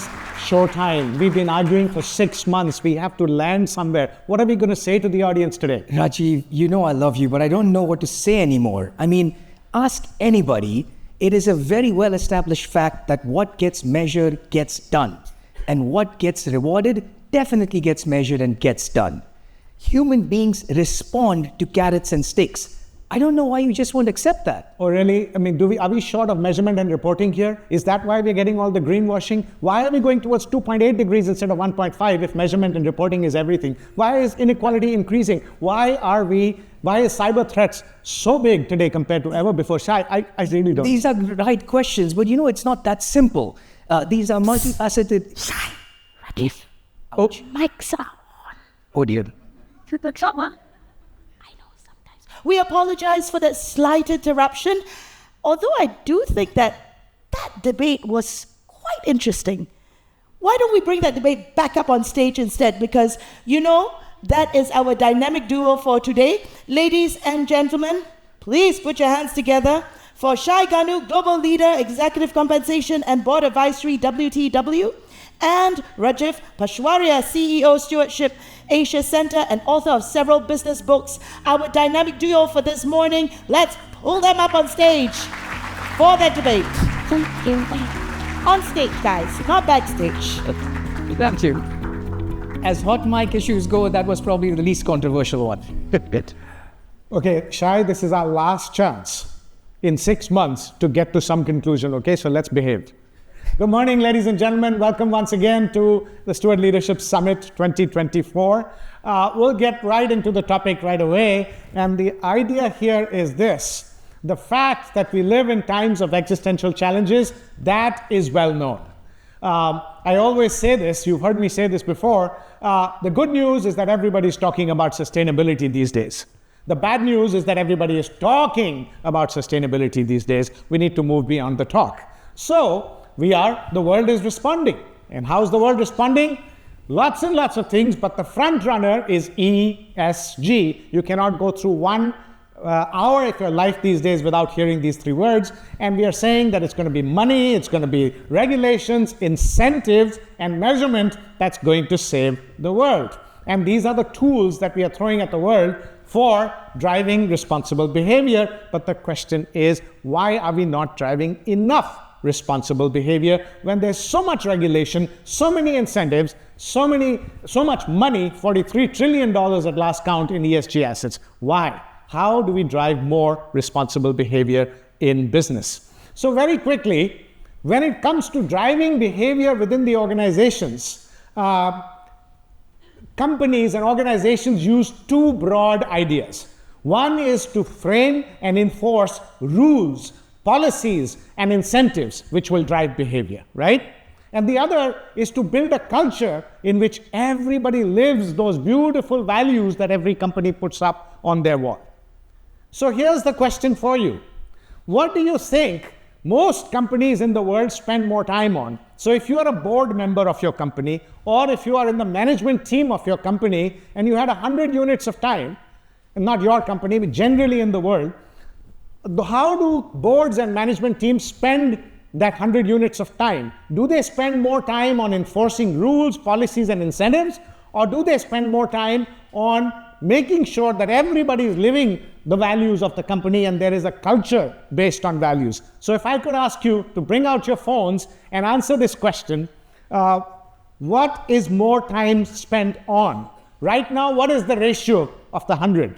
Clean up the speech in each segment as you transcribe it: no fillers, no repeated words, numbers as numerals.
is showtime. We've been arguing for 6 months. We have to land somewhere. What are we going to say to the audience today? Rajeev, you know I love you, but I don't know what to say anymore. I mean, ask anybody. It is a very well-established fact that what gets measured gets done. And what gets rewarded definitely gets measured and gets done. Human beings respond to carrots and sticks. I don't know why you just won't accept that. Oh, really? I mean, are we short of measurement and reporting here? Is that why we're getting all the greenwashing? Why are we going towards 2.8 degrees instead of 1.5 if measurement and reporting is everything? Why is inequality increasing? Why is cyber threats so big today compared to ever before? Shai, I really don't. These are right questions, but it's not that simple. These are multifaceted. Shai, Rajeev, mics are on. Oh dear. The drama. We apologize for that slight interruption, although I do think that debate was quite interesting. Why don't we bring that debate back up on stage instead? Because, that is our dynamic duo for today. Ladies and gentlemen, please put your hands together for Shai Ganu, Global Leader, Executive Compensation and Board Advisory, WTW, and Rajeev Peshawaria, CEO, Stewardship Asia Centre, and author of several business books. Our dynamic duo for this morning. Let's pull them up on stage for that debate. On stage, guys, not backstage. Thank you. As hot mic issues go, that was probably the least controversial one. Okay, Shai, this is our last chance in 6 months to get to some conclusion, okay? So let's behave. Good morning, ladies and gentlemen. Welcome once again to the Steward Leadership Summit 2024. We'll get right into the topic right away. And the idea here is this. The fact that we live in times of existential challenges, that is well known. I always say this, you've heard me say this before. The good news is that everybody's talking about sustainability these days. The bad news is that everybody is talking about sustainability these days. We need to move beyond the talk. So, the world is responding. And how's the world responding? Lots and lots of things, but the front runner is ESG. You cannot go through 1 hour of your life these days without hearing these 3 words. And we are saying that it's going to be money, it's going to be regulations, incentives, and measurement that's going to save the world. And these are the tools that we are throwing at the world for driving responsible behavior. But the question is, why are we not driving enough responsible behavior when there's so much regulation, so many incentives, so much money, $43 trillion at last count in ESG assets? Why? How do we drive more responsible behavior in business? So very quickly, when it comes to driving behavior within the organizations, companies and organizations use 2 broad ideas. One is to frame and enforce rules, policies, and incentives which will drive behavior, right? And the other is to build a culture in which everybody lives those beautiful values that every company puts up on their wall. So here's the question for you. What do you think most companies in the world spend more time on? So if you are a board member of your company, or if you are in the management team of your company, and you had 100 units of time, and not your company, but generally in the world, how do boards and management teams spend that 100 units of time? Do they spend more time on enforcing rules, policies, and incentives? Or do they spend more time on making sure that everybody is living the values of the company and there is a culture based on values? So if I could ask you to bring out your phones and answer this question, what is more time spent on? Right now, what is the ratio of the 100?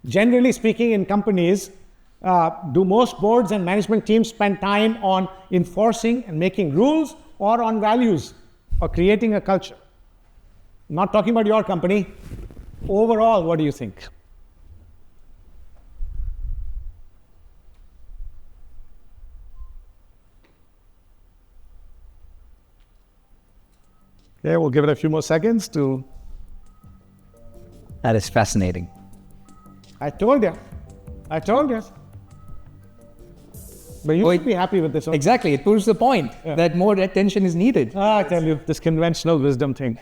Generally speaking, in companies, do most boards and management teams spend time on enforcing and making rules, or on values, or creating a culture? I'm not talking about your company. Overall, what do you think? Okay, we'll give it a few more seconds to... That is fascinating. I told you. But you should be happy with this one. Exactly. It proves the point that more attention is needed. I tell you, this conventional wisdom thing.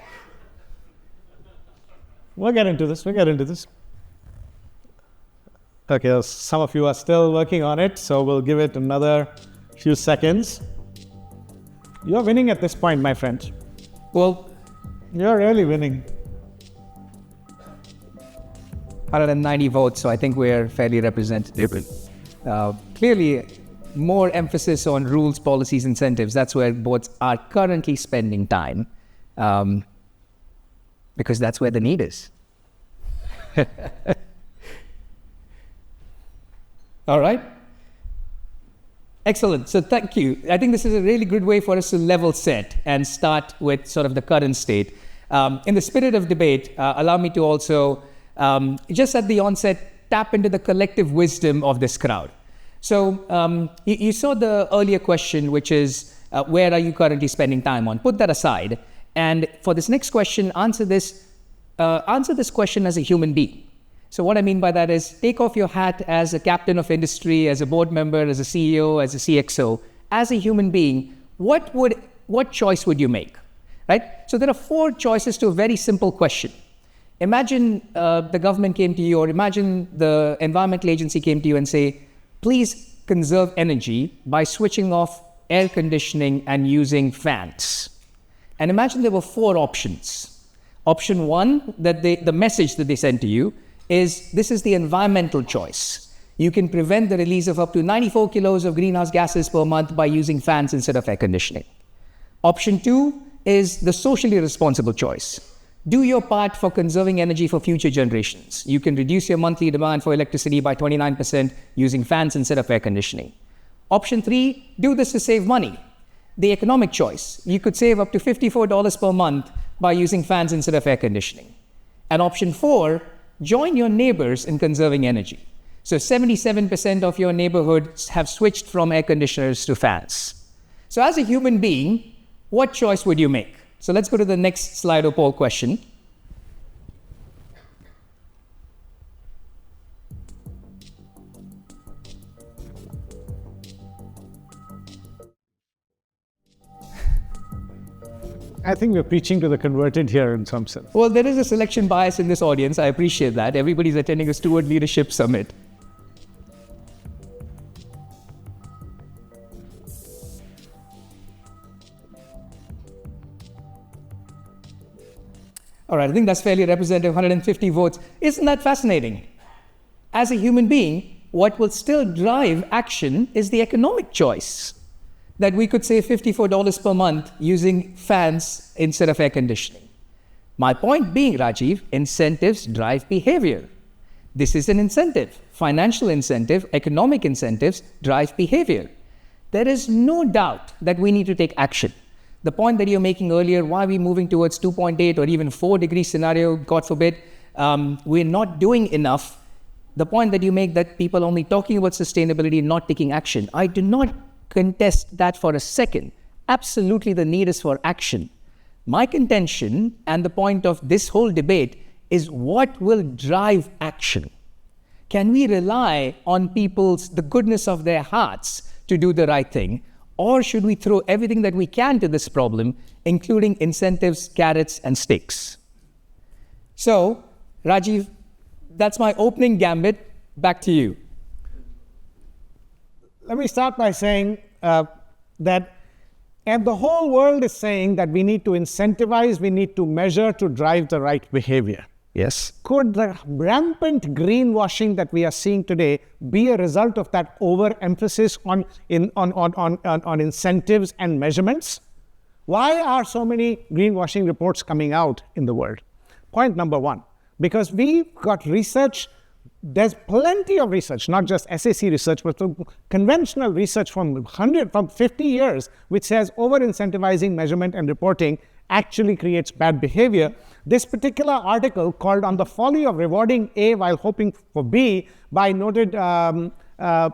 We'll get into this. Okay, some of you are still working on it, so we'll give it another few seconds. You're winning at this point, my friend. Well, You're really winning. 190 votes, so I think we're fairly representative. Clearly, more emphasis on rules, policies, incentives. That's where boards are currently spending time, because that's where the need is. All right. Excellent. So thank you. I think this is a really good way for us to level set and start with sort of the current state. In the spirit of debate, allow me to also, just at the onset, tap into the collective wisdom of this crowd. So you saw the earlier question, which is, where are you currently spending time on? Put that aside. And for this next question, answer this question as a human being. So what I mean by that is, take off your hat as a captain of industry, as a board member, as a CEO, as a CXO. As a human being, what choice would you make? Right? So there are 4 choices to a very simple question. Imagine the government came to you, or imagine the environmental agency came to you and say, please conserve energy by switching off air conditioning and using fans. And imagine there were 4 options. Option 1, that the message that they sent to you is, this is the environmental choice. You can prevent the release of up to 94 kilos of greenhouse gases per month by using fans instead of air conditioning. Option 2 is the socially responsible choice. Do your part for conserving energy for future generations. You can reduce your monthly demand for electricity by 29% using fans instead of air conditioning. Option 3, do this to save money. The economic choice. You could save up to $54 per month by using fans instead of air conditioning. And option 4, join your neighbors in conserving energy. So 77% of your neighborhoods have switched from air conditioners to fans. So as a human being, what choice would you make? So let's go to the next slide or poll question. I think we're preaching to the converted here in some sense. Well, there is a selection bias in this audience. I appreciate that. Everybody's attending a Steward Leadership Summit. All right, I think that's fairly representative, 150 votes. Isn't that fascinating? As a human being, what will still drive action is the economic choice. That we could save $54 per month using fans instead of air conditioning. My point being, Rajeev, incentives drive behavior. This is an incentive. Financial incentive, economic incentives drive behavior. There is no doubt that we need to take action. The point that you're making earlier, why are we moving towards 2.8 or even 4-degree scenario, God forbid, we're not doing enough. The point that you make that people only talking about sustainability and not taking action, I do not contest that for a second. Absolutely, the need is for action. My contention and the point of this whole debate is, what will drive action? Can we rely on the goodness of their hearts to do the right thing? Or should we throw everything that we can to this problem, including incentives, carrots, and sticks? So, Rajeev, that's my opening gambit. Back to you. Let me start by saying that and the whole world is saying that we need to incentivize, we need to measure to drive the right behavior. Yes. Could the rampant greenwashing that we are seeing today be a result of that overemphasis on incentives and measurements? Why are so many greenwashing reports coming out in the world? Point number 1, because we've got research. There's plenty of research, not just SAC research, but conventional research from 50 years, which says over-incentivizing measurement and reporting actually creates bad behavior. This particular article, called On the Folly of Rewarding A While Hoping for B, by noted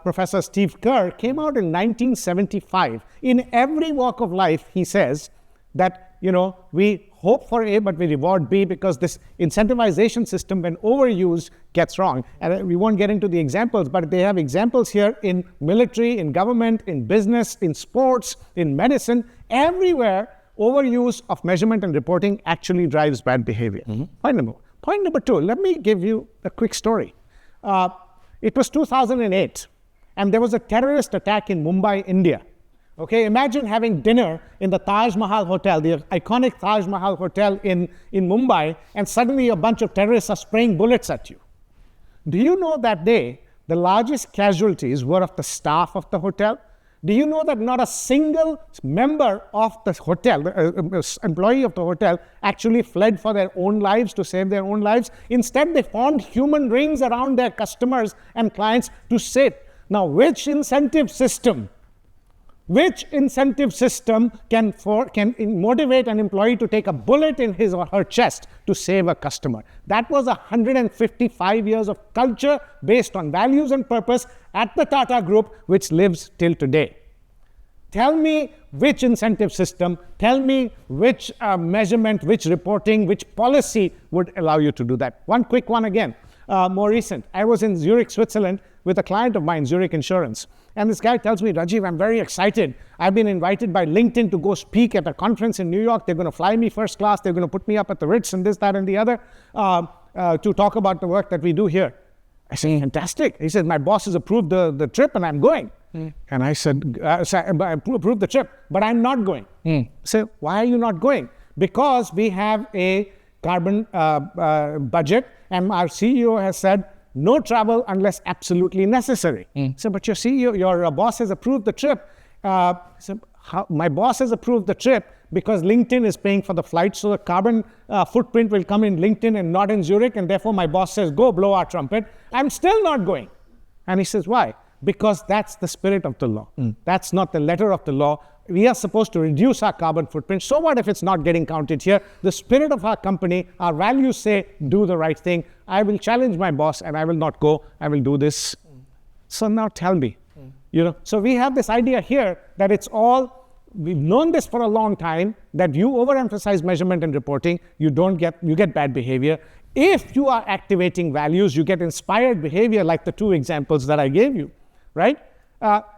Professor Steve Kerr, came out in 1975. In every walk of life, he says that, we hope for A, but we reward B, because this incentivization system, when overused, gets wrong. And we won't get into the examples, but they have examples here in military, in government, in business, in sports, in medicine. Everywhere, overuse of measurement and reporting actually drives bad behavior. Mm-hmm. Point number 2, let me give you a quick story. It was 2008, and there was a terrorist attack in Mumbai, India, Okay, imagine having dinner in the Taj Mahal Hotel, the iconic Taj Mahal Hotel in Mumbai, and suddenly a bunch of terrorists are spraying bullets at you. Do you know that day, the largest casualties were of the staff of the hotel? Do you know that not a single member of the hotel, employee of the hotel, actually fled for their own lives, to save their own lives? Instead, they formed human rings around their customers and clients to sit. Now, which incentive system can motivate an employee to take a bullet in his or her chest to save a customer? That was 155 years of culture based on values and purpose at the Tata Group, which lives till today. Tell me which incentive system, tell me which measurement, which reporting, which policy would allow you to do that. One quick one again, more recent. I was in Zurich, Switzerland with a client of mine, Zurich Insurance. And this guy tells me, Rajeev, I'm very excited. I've been invited by LinkedIn to go speak at a conference in New York. They're going to fly me first class. They're going to put me up at the Ritz and this, that, and the other to talk about the work that we do here. I said, fantastic. He said, my boss has approved the trip and I'm going. And I said, I approved the trip, but I'm not going. I said, why are you not going? Because we have a carbon budget and our CEO has said, no travel unless absolutely necessary. So, but your CEO, your boss has approved the trip. So my boss has approved the trip because LinkedIn is paying for the flight, so the carbon footprint will come in LinkedIn and not in Zurich, and therefore my boss says, go blow our trumpet. I'm still not going. And he says, why? Because that's the spirit of the law. That's not the letter of the law. We are supposed to reduce our carbon footprint. So what if it's not getting counted here? The spirit of our company, our values say, do the right thing. I will challenge my boss and I will not go. I will do this. So now tell me, so we have this idea here that it's all, we've known this for a long time, that you overemphasize measurement and reporting, you get bad behavior. If you are activating values, you get inspired behavior like the two examples that I gave you, right?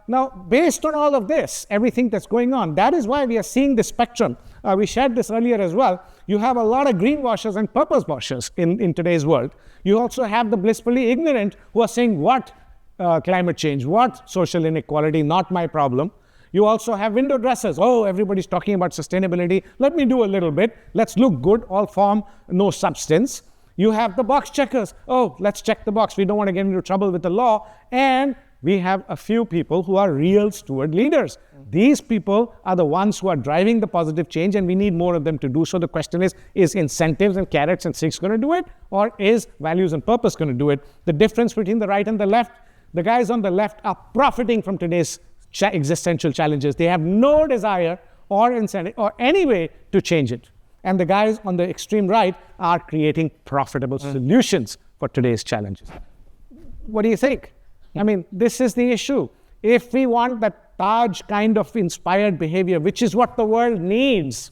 Now, based on all of this, everything that's going on, that is why we are seeing the spectrum. We shared this earlier as well. You have a lot of greenwashers and purpose washers in today's world. You also have the blissfully ignorant who are saying, what climate change, what social inequality, not my problem. You also have window dressers. Oh, everybody's talking about sustainability. Let me do a little bit. Let's look good, all form, no substance. You have the box checkers. Oh, let's check the box. We don't want to get into trouble with the law. And we have a few people who are real steward leaders. These people are the ones who are driving the positive change, and we need more of them to do so. The question is incentives and carrots and sticks going to do it, or is values and purpose going to do it? The difference between the right and the left, the guys on the left are profiting from today's existential challenges. They have no desire or incentive or any way to change it. And the guys on the extreme right are creating profitable solutions for today's challenges. What do you think? I mean, this is the issue. If we want that Taj kind of inspired behavior, which is what the world needs,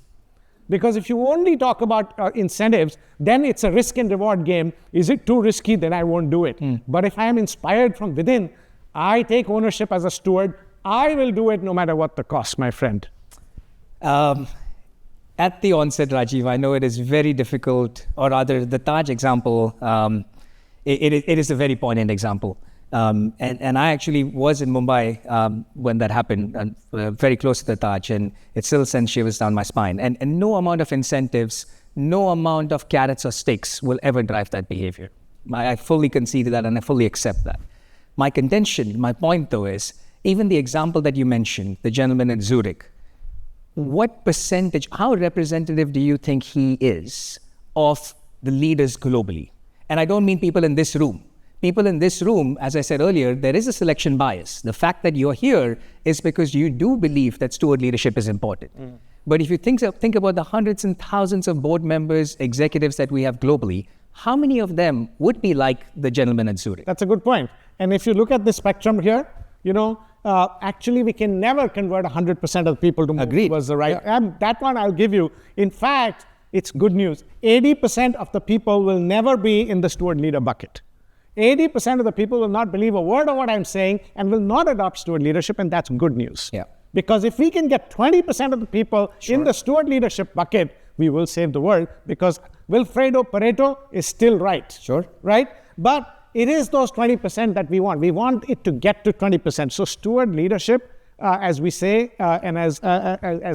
because if you only talk about incentives, then it's a risk and reward game. Is it too risky? Then I won't do it. But if I am inspired from within, I take ownership as a steward. I will do it no matter what the cost, my friend. At the onset, Rajeev, I know it is very difficult, or rather the Taj example, it is a very poignant example. And I actually was in Mumbai when that happened, very close to the Taj, and it still sends shivers down my spine. And no amount of incentives, no amount of carrots or sticks will ever drive that behavior. I fully concede that and I fully accept that. My contention, my point though is, even the example that you mentioned, the gentleman in Zurich, what percentage, how representative do you think he is of the leaders globally? And I don't mean people in this room. People in this room, as I said earlier, there is a selection bias. The fact that you're here is because you do believe that steward leadership is important. But if you think about the hundreds and thousands of board members, executives that we have globally, how many of them would be like the gentleman at Zurich? That's a good point. And if you look at the spectrum here, actually we can never convert 100% of the people to move towards the right. Yeah. That one I'll give you. In fact, it's good news. 80% of the people will never be in the steward leader bucket. 80% of the people will not believe a word of what I'm saying and will not adopt steward leadership, and that's good news. Yeah. Because if we can get 20% of the people in the steward leadership bucket, we will save the world, because Wilfredo Pareto is still right. Sure. Right? But it is those 20% that we want. We want it to get to 20%. So steward leadership as we say, and as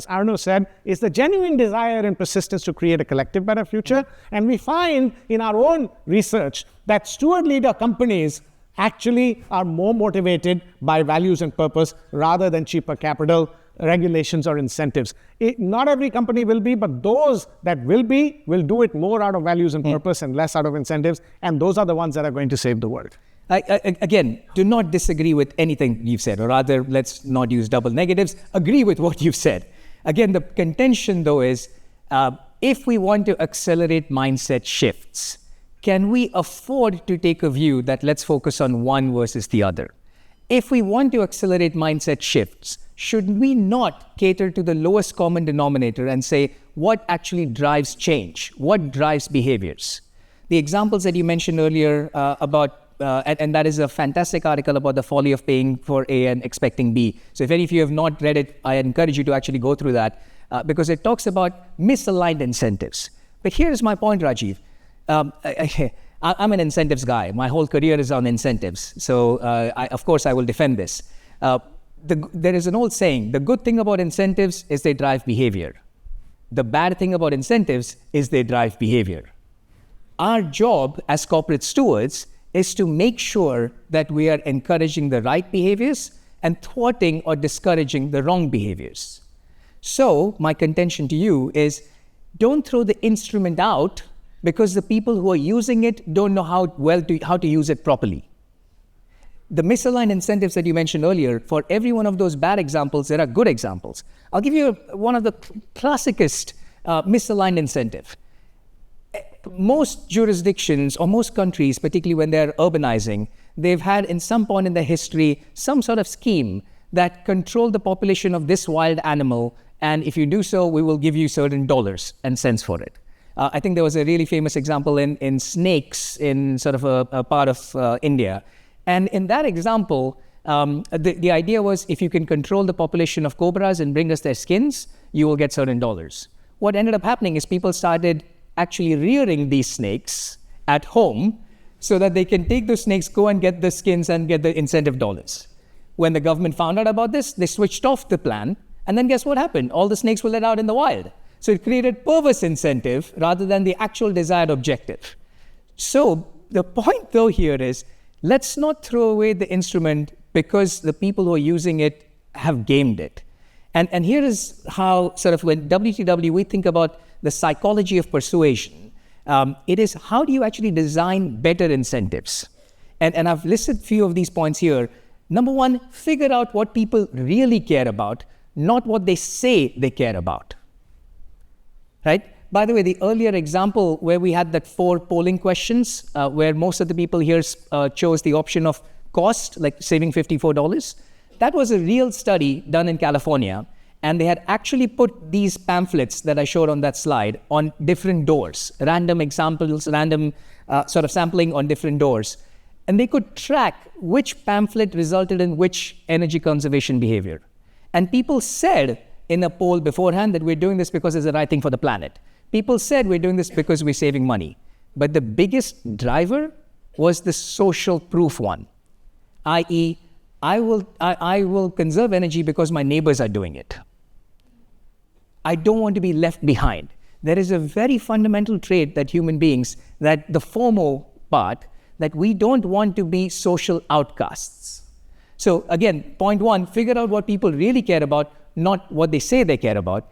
Arno said, is the genuine desire and persistence to create a collective better future. And we find in our own research that steward leader companies actually are more motivated by values and purpose rather than cheaper capital, regulations, or incentives. Not every company will be, but those that will be will do it more out of values and purpose and less out of incentives. And those are the ones that are going to save the world. Again, do not disagree with anything you've said, or rather, let's not use double negatives. Agree with what you've said. Again, the contention, though, is if we want to accelerate mindset shifts, can we afford to take a view that let's focus on one versus the other? If we want to accelerate mindset shifts, should we not cater to the lowest common denominator and say what actually drives change? What drives behaviors? The examples that you mentioned earlier about and that is a fantastic article about the folly of paying for A and expecting B. So if any of you have not read it, I encourage you to actually go through that because it talks about misaligned incentives. But here's my point, Rajeev. I'm an incentives guy. My whole career is on incentives. So of course, I will defend this. There is an old saying, the good thing about incentives is they drive behavior. The bad thing about incentives is they drive behavior. Our job as corporate stewards is to make sure that we are encouraging the right behaviors and thwarting or discouraging the wrong behaviors. So my contention to you is don't throw the instrument out because the people who are using it don't know how to use it properly. The misaligned incentives that you mentioned earlier, for every one of those bad examples, there are good examples. I'll give you one of the classicest misaligned incentive. Most jurisdictions or most countries, particularly when they're urbanizing, they've had in some point in their history some sort of scheme that controlled the population of this wild animal, and if you do so, we will give you certain dollars and cents for it. I think there was a really famous example in snakes in sort of a part of India. And in that example, the idea was if you can control the population of cobras and bring us their skins, you will get certain dollars. What ended up happening is people started actually rearing these snakes at home so that they can take those snakes, go and get the skins and get the incentive dollars. When the government found out about this, they switched off the plan. And then guess what happened? All the snakes were let out in the wild. So it created perverse incentive rather than the actual desired objective. So the point though here is, let's not throw away the instrument because the people who are using it have gamed it. And here is how sort of when WTW, we think about the psychology of persuasion. It is how do you actually design better incentives? And I've listed a few of these points here. Number one, figure out what people really care about, not what they say they care about. Right? By the way, the earlier example where we had that 4 polling questions, where most of the people here chose the option of cost, like saving $54, that was a real study done in California. And they had actually put these pamphlets that I showed on that slide on different doors, random examples, random sort of sampling on different doors. And they could track which pamphlet resulted in which energy conservation behavior. And people said in a poll beforehand that we're doing this because it's the right thing for the planet. People said we're doing this because we're saving money. But the biggest driver was the social proof one, i.e., I will conserve energy because my neighbors are doing it. I don't want to be left behind. There is a very fundamental trait that human beings, that the FOMO part, that we don't want to be social outcasts. So again, point one, figure out what people really care about, not what they say they care about.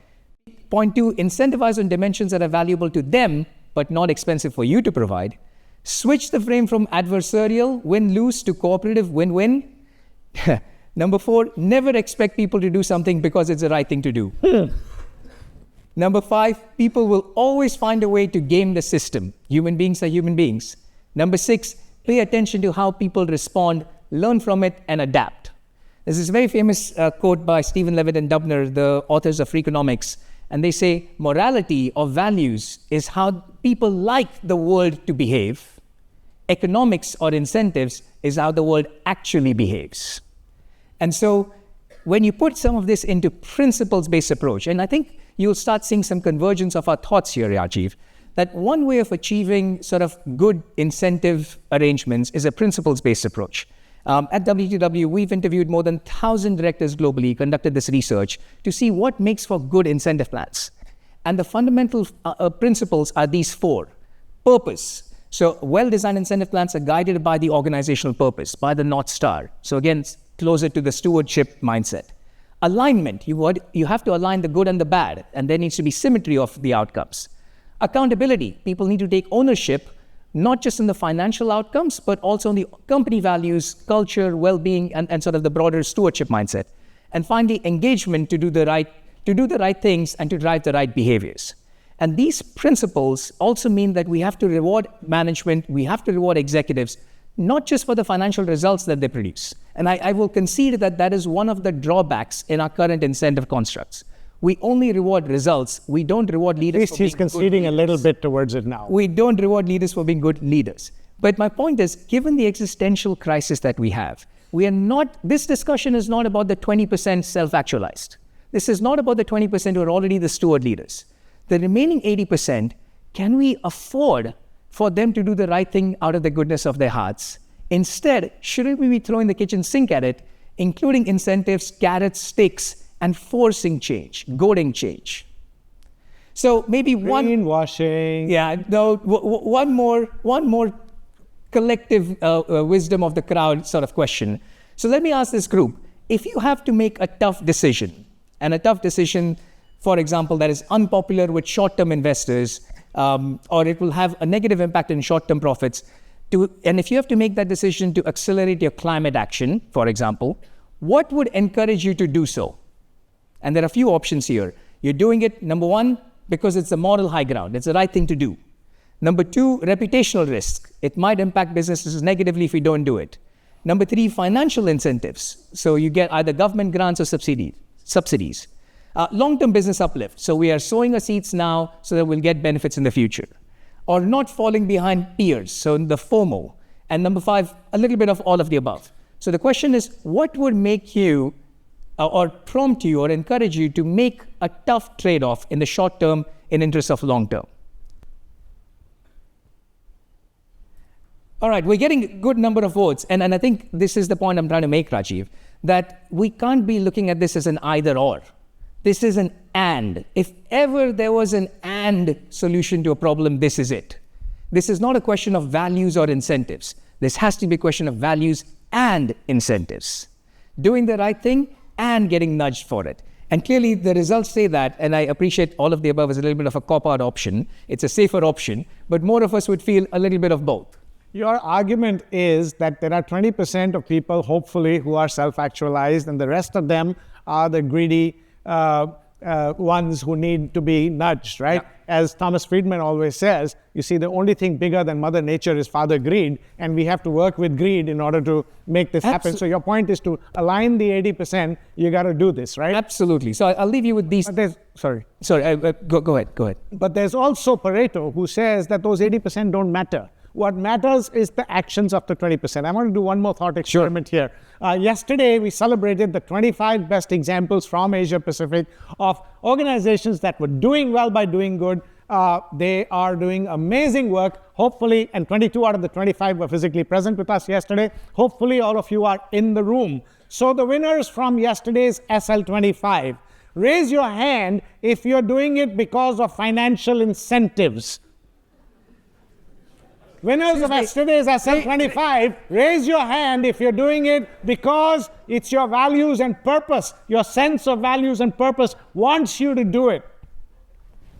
Point two, incentivize on dimensions that are valuable to them, but not expensive for you to provide. Switch the frame from adversarial, win-lose, to cooperative, win-win. Number 4, never expect people to do something because it's the right thing to do. Number 5, people will always find a way to game the system. Human beings are human beings. Number 6, pay attention to how people respond, learn from it, and adapt. There's this very famous quote by Stephen Levitt and Dubner, the authors of Freakonomics, and they say, morality or values is how people like the world to behave. Economics or incentives is how the world actually behaves. And so when you put some of this into principles-based approach, and I think you'll start seeing some convergence of our thoughts here, Rajeev, that one way of achieving sort of good incentive arrangements is a principles-based approach. At WTW, we've interviewed more than 1,000 directors globally, conducted this research to see what makes for good incentive plans. And the fundamental principles are these four. Purpose. So well-designed incentive plans are guided by the organizational purpose, by the North Star. So again, closer to the stewardship mindset. Alignment. You have to align the good and the bad, and there needs to be symmetry of the outcomes. Accountability. People need to take ownership, not just in the financial outcomes, but also in the company values, culture, well-being, and sort of the broader stewardship mindset. And finally, engagement to do the right things and to drive the right behaviors. And these principles also mean that we have to reward management, we have to reward executives, not just for the financial results that they produce. And I will concede that that is one of the drawbacks in our current incentive constructs. We only reward results. We don't reward leaders. At least he's conceding a little bit towards it now. We don't reward leaders for being good leaders. But my point is, given the existential crisis that we have, this discussion is not about the 20% self-actualized. This is not about the 20% who are already the steward leaders. The remaining 80%, can we afford for them to do the right thing out of the goodness of their hearts? Instead, shouldn't we be throwing the kitchen sink at it, including incentives, carrots, sticks, and forcing change, goading change? So maybe Greenwashing. One more collective wisdom of the crowd sort of question. So let me ask this group, if you have to make a tough decision, and a tough decision, for example, that is unpopular with short-term investors, or it will have a negative impact in short-term profits, and if you have to make that decision to accelerate your climate action, for example, what would encourage you to do so? And there are a few options here. You're doing it, number one, because it's a moral high ground. It's the right thing to do. Number two, reputational risk. It might impact businesses negatively if you don't do it. Number three, financial incentives. So you get either government grants or subsidies. Long-term business uplift. So we are sowing our seeds now so that we'll get benefits in the future. Or not falling behind peers, so the FOMO. And number five, a little bit of all of the above. So the question is, what would make you or prompt you or encourage you to make a tough trade-off in the short term in interest of long term? All right, we're getting a good number of votes. And I think this is the point I'm trying to make, Rajeev, that we can't be looking at this as an either or. This is an and. If ever there was an and solution to a problem, this is it. This is not a question of values or incentives. This has to be a question of values and incentives. Doing the right thing and getting nudged for it. And clearly the results say that, and I appreciate all of the above is a little bit of a cop-out option. It's a safer option, but more of us would feel a little bit of both. Your argument is that there are 20% of people, hopefully, who are self-actualized, and the rest of them are the greedy ones who need to be nudged, right? Yeah. As Thomas Friedman always says, you see, the only thing bigger than Mother Nature is Father Greed, and we have to work with greed in order to make this happen. So your point is to align the 80%, you got to do this, right? Absolutely. So I'll leave you with these. Sorry, go ahead. But there's also Pareto who says that those 80% don't matter. What matters is the actions of the 20%. I want to do one more thought experiment here. Yesterday, we celebrated the 25 best examples from Asia Pacific of organizations that were doing well by doing good. They are doing amazing work, hopefully, and 22 out of the 25 were physically present with us yesterday. Hopefully, all of you are in the room. So the winners from yesterday's SL25, raise your hand if you're doing it because of financial incentives. Winners of yesterday's SL25, raise your hand if you're doing it because it's your values and purpose. Your sense of values and purpose wants you to do it.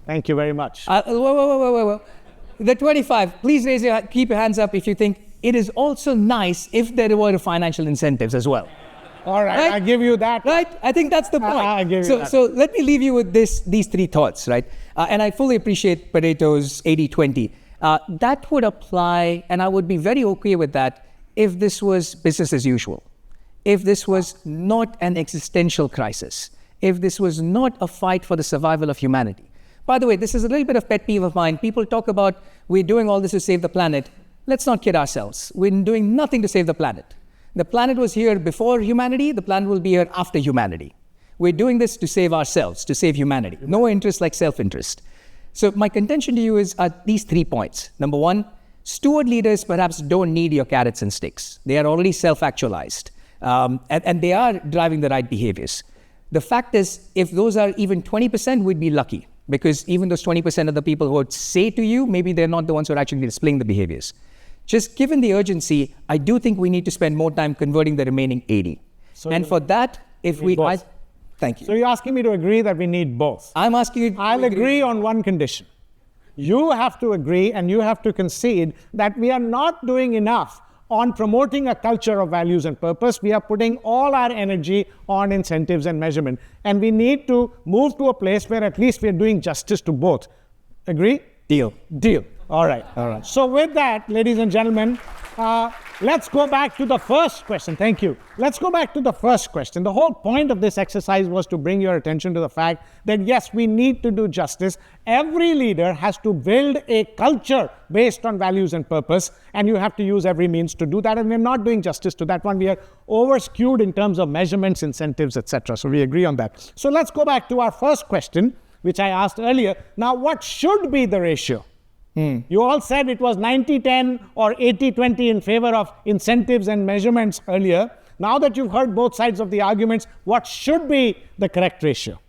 Thank you very much. Whoa. The 25, please keep your hands up if you think it is also nice if there were financial incentives as well. All right, I give you that. Right? I think that's the point. I give you that. So let me leave you with these three thoughts, right? And I fully appreciate Pareto's 80-20. That would apply, and I would be very okay with that if this was business as usual, if this was not an existential crisis, if this was not a fight for the survival of humanity. By the way, this is a little bit of pet peeve of mine. People talk about we're doing all this to save the planet. Let's not kid ourselves. We're doing nothing to save the planet. The planet was here before humanity. The planet will be here after humanity. We're doing this to save ourselves, to save humanity. No interest like self-interest. So my contention to you are these 3 points. Number one, Steward leaders perhaps don't need your carrots and sticks. They are already self-actualized, and they are driving the right behaviors. The fact is, if those are even 20%, we'd be lucky, because even those 20% of the people who would say to you, maybe they're not the ones who are actually displaying the behaviors. Just given the urgency, I do think we need to spend more time converting the remaining 80. And for that, if we... Thank you. So you're asking me to agree that we need both? I'm asking you... I'll agree on one condition. You have to agree and you have to concede that we are not doing enough on promoting a culture of values and purpose. We are putting all our energy on incentives and measurement. And we need to move to a place where at least we're doing justice to both. Agree? Deal. Deal. All right. All right. So with that, ladies and gentlemen, let's go back to the first question. Thank you. Let's go back to the first question. The whole point of this exercise was to bring your attention to the fact that, yes, we need to do justice. Every leader has to build a culture based on values and purpose, and you have to use every means to do that. And we're not doing justice to that one. We are over-skewed in terms of measurements, incentives, etc. So we agree on that. So let's go back to our first question, which I asked earlier. Now, what should be the ratio? You all said it was 90-10 or 80-20 in favor of incentives and measurements earlier. Now that you've heard both sides of the arguments, what should be the correct ratio?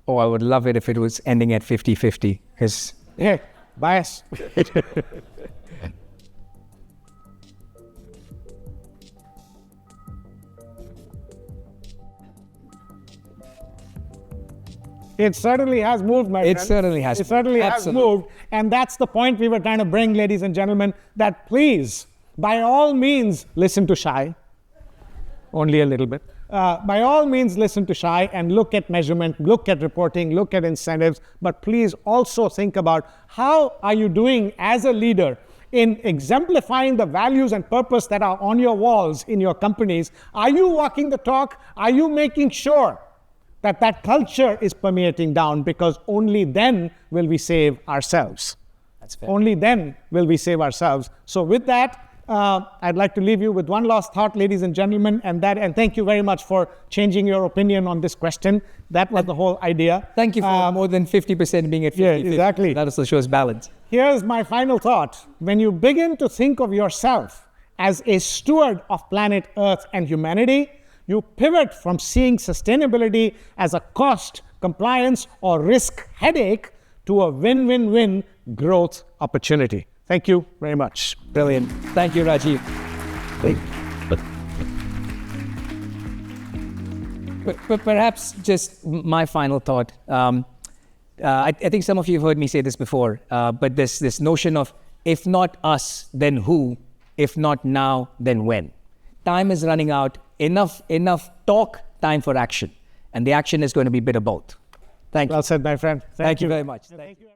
Oh, I would love it if it was ending at 50-50, because... Hey, bias. It certainly has moved, my friend. It certainly has. It certainly has moved. And that's the point we were trying to bring, ladies and gentlemen, that please, by all means, listen to Shai. Only a little bit. By all means, listen to Shai and look at measurement, look at reporting, look at incentives. But please also think about how are you doing as a leader in exemplifying the values and purpose that are on your walls in your companies. Are you walking the talk? Are you making sure that that culture is permeating down? Because only then will we save ourselves. That's fair. Only then will we save ourselves. So with that, I'd like to leave you with one last thought, ladies and gentlemen, and thank you very much for changing your opinion on this question. That was the whole idea. Thank you for more than 50% being at 50%. Yeah, exactly. That also shows balance. Here's my final thought. When you begin to think of yourself as a steward of planet Earth and humanity, you pivot from seeing sustainability as a cost, compliance, or risk headache to a win-win-win growth opportunity. Thank you very much. Brilliant. Thank you, Rajeev. But perhaps just my final thought. I think some of you have heard me say this before, but this notion of if not us, then who? If not now, then when? Time is running out. Enough talk, time for action. And the action is going to be a bit of both. Thank you. Well said, my friend. Thank you very much. Thank you.